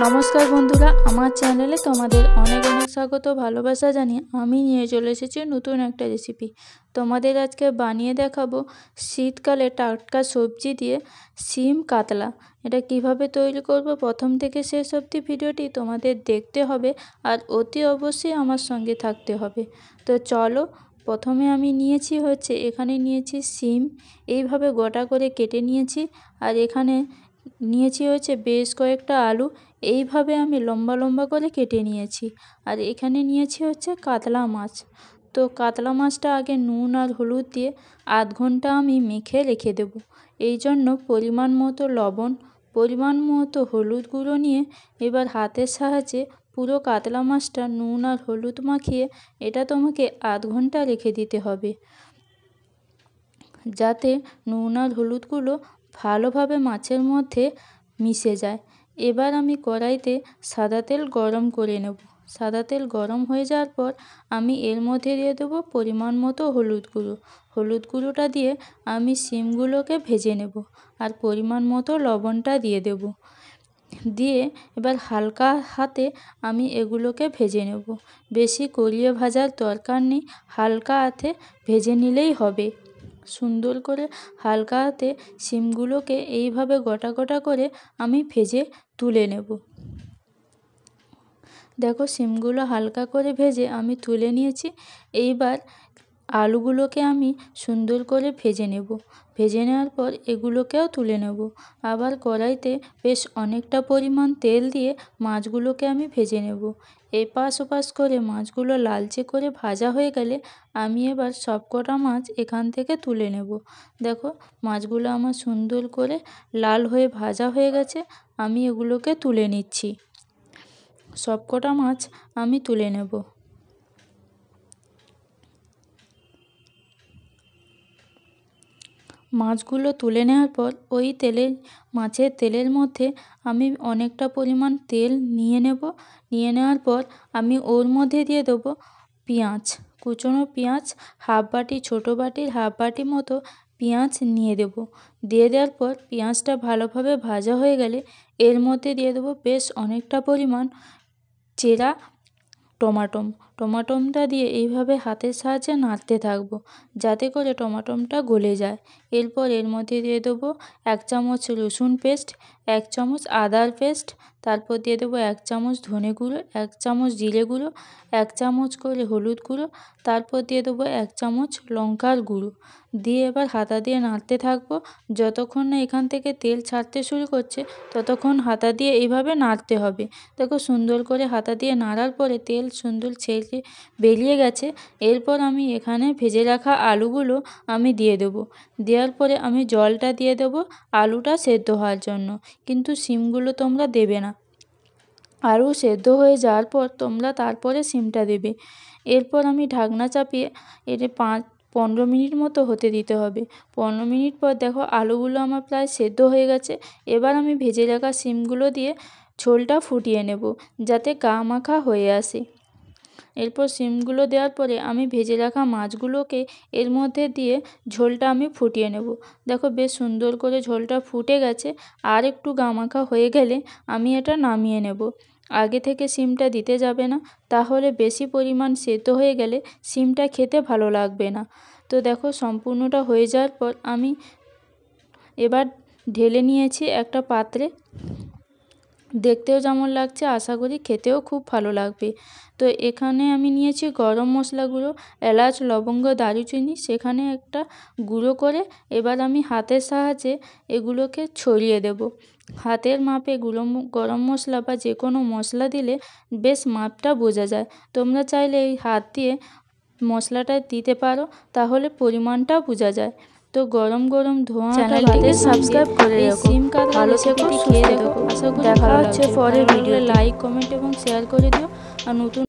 নমস্কার বন্ধুরা, আমার চ্যানেলে তোমাদের অনেক অনেক স্বাগত, ভালোবাসা জানিয়ে আমি নিয়ে চলে এসেছি নতুন একটা রেসিপি। তোমাদের আজকে বানিয়ে দেখাবো শীতকালে টাটকা সবজি দিয়ে শিম কাতলা। এটা কিভাবে তৈরি করব প্রথম থেকে শেষ অবধি ভিডিওটি তোমাদের দেখতে হবে আর অতি অবশ্যই আমার সঙ্গে থাকতে হবে। তো চলো, প্রথমে আমি এখানে নিয়েছি শিম, এইভাবে গোটা করে কেটে নিয়েছি। আর এখানে নিয়েছি বেশ কয়েকটা আলু, এইভাবে আমি লম্বা লম্বা করে কেটে নিয়েছি। আর এখানে নিয়েছি কাতলা মাছ। তো কাতলা মাছটা আগে নুন আর হলুদ দিয়ে আধ ঘন্টা আমি মেখে রেখে দেব। এই জন্য পরিমাণ মতো লবণ, পরিমাণ মতো হলুদ গুঁড়ো নিয়ে এবার হাতের সাহায্যে পুরো কাতলা মাছটা নুন আর হলুদ মাখিয়ে এটা তোমাকে আধ ঘন্টা রেখে দিতে হবে, যাতে নুন আর হলুদগুলো ভালোভাবে মাছের মধ্যে মিশে যায়। এবার আমি কড়াইতে সাদা তেল গরম করে নেব। সাদা তেল গরম হয়ে যাওয়ার পর আমি এর মধ্যে দিয়ে দেবো পরিমাণ মতো হলুদ গুঁড়ো। হলুদ গুঁড়োটা দিয়ে আমি শিমগুলোকে ভেজে নেব আর পরিমাণ মতো লবণটা দিয়ে দেব। দিয়ে এবার হালকা হাতে আমি এগুলোকে ভেজে নেব। বেশি কড়িয়ে ভাজার দরকার নেই, হালকা হাতে ভেজে নিলেই হবে। সুন্দর করে হালকা হাতে শিমগুলোকে এইভাবে গোটা গোটা করে আমি ভেজে তুলে নেব। দেখো, শিমগুলো হালকা করে ভেজে আমি তুলে নিয়েছি। এইবার আলুগুলোকে আমি সুন্দর করে ভেজে নেব। ভেজে নেওয়ার পর এগুলোকেও তুলে নেব। আবার কড়াইতে বেশ অনেকটা পরিমাণ তেল দিয়ে মাছগুলোকে আমি ভেজে নেব। এপাশ ওপাশ করে মাছগুলো লালচে করে ভাজা হয়ে গেলে আমি এবার সবকটা মাছ এখান থেকে তুলে নেব। দেখো, মাছগুলো আমার সুন্দর করে লাল হয়ে ভাজা হয়ে গেছে, আমি এগুলোকে তুলে নিচ্ছি। সবকটা মাছ আমি তুলে নেব। মাছগুলো তুলে নেওয়ার পর ওই মাছের তেলের মধ্যে আমি অনেকটা পরিমাণ তেল নিয়ে নেব। নিয়ে নেওয়ার পর আমি ওর মধ্যে দিয়ে দেবো পেঁয়াজ, কুচনো পেঁয়াজ হাফ বাটি, ছোটো বাটির হাফ বাটি মতো পেঁয়াজ নিয়ে দেব। দিয়ে দেওয়ার পর পেঁয়াজটা ভালোভাবে ভাজা হয়ে গেলে এর মধ্যে দিয়ে দেবো বেশ অনেকটা পরিমাণ চেরা টমাটোমটা দিয়ে এইভাবে হাতের সাহায্যে নাড়তে থাকবো, যাতে করে টমাটোমটা গলে যায়। এরপর এর মধ্যে দিয়ে দেবো 1 চামচ রসুন পেস্ট, 1 চামচ আদার পেস্ট, তারপর দিয়ে দেবো 1 চামচ ধনে গুঁড়ো, 1 চামচ জিরে গুঁড়ো, 1 চামচ করে হলুদ গুঁড়ো, তারপর দিয়ে দেবো 1 চামচ লঙ্কার গুঁড়ো। দিয়ে এবার হাতা দিয়ে নাড়তে থাকবো। যতক্ষণ না এখান থেকে তেল ছাড়তে শুরু করছে ততক্ষণ হাতা দিয়ে এইভাবে নাড়তে হবে। দেখো, সুন্দর করে হাতা দিয়ে নাড়ার পরে তেল সুন্দর ছেড়ে বেরিয়ে গেছে। এরপর আমি এখানে ভেজে রাখা আলুগুলো আমি দিয়ে দেবো। দেওয়ার পরে আমি জলটা দিয়ে দেবো আলুটা সেদ্ধ হওয়ার জন্য, কিন্তু শিমগুলো তোমরা দেবে না। আলু সেদ্ধ হয়ে যাওয়ার পর তোমরা তারপরে শিমটা দেবে। এরপর আমি ঢাকনা চাপিয়ে এটা 15 মিনিট মতো হতে দিতে হবে। 15 মিনিট পর দেখো, আলুগুলো আমার প্রায় সেদ্ধ হয়ে গেছে। এবার আমি ভেজে রাখা শিমগুলো দিয়ে ঝোলটা ফুটিয়ে নেব, যাতে গা মাখা হয়ে আসে। এরপর শিমগুলো দেওয়ার পরে আমি ভেজে রাখা মাছগুলোকে এর মধ্যে দিয়ে ঝোলটা আমি ফুটিয়ে নেব। দেখো, বেশ সুন্দর করে ঝোলটা ফুটে গেছে। আর একটু গা মাখা হয়ে গেলে আমি এটা নামিয়ে নেব। আগে থেকে শিমটা দিতে যাবে না, তাহলে বেশি পরিমাণ সেদ্ধ হয়ে গেলে শিমটা খেতে ভালো লাগবে না। তো দেখো, সম্পূর্ণটা হয়ে যাওয়ার পর আমি এবার ঢেলে নিয়েছি একটা পাত্রে। দেখতেও যেমন লাগছে, আশা করি খেতেও খুব ভালো লাগবে। তো এখানে আমি নিয়েছি গরম মশলা গুঁড়ো, এলাচ, লবঙ্গ, দারুচিনি, সেখানে একটা গুঁড়ো করে এবার আমি হাতের সাহায্যে এগুলোকে ছড়িয়ে দেব। হাতের মাপে গরম মশলা বা যে কোনো মশলা দিলে বেশ মাপটা বোঝা যায়। তোমরা চাইলে এই হাত দিয়ে মশলাটা দিতে পারো, তাহলে পরিমাণটা বোঝা যায়। তো গরম গরম চ্যানেলটিকে সাবস্ক্রাইব করে রাখো। ভালো থেকো, খেয়ে দেখো। আশা করি দেখা হচ্ছে পরের ভিডিও। লাইক, কমেন্ট এবং শেয়ার করে দিও। আর নতুন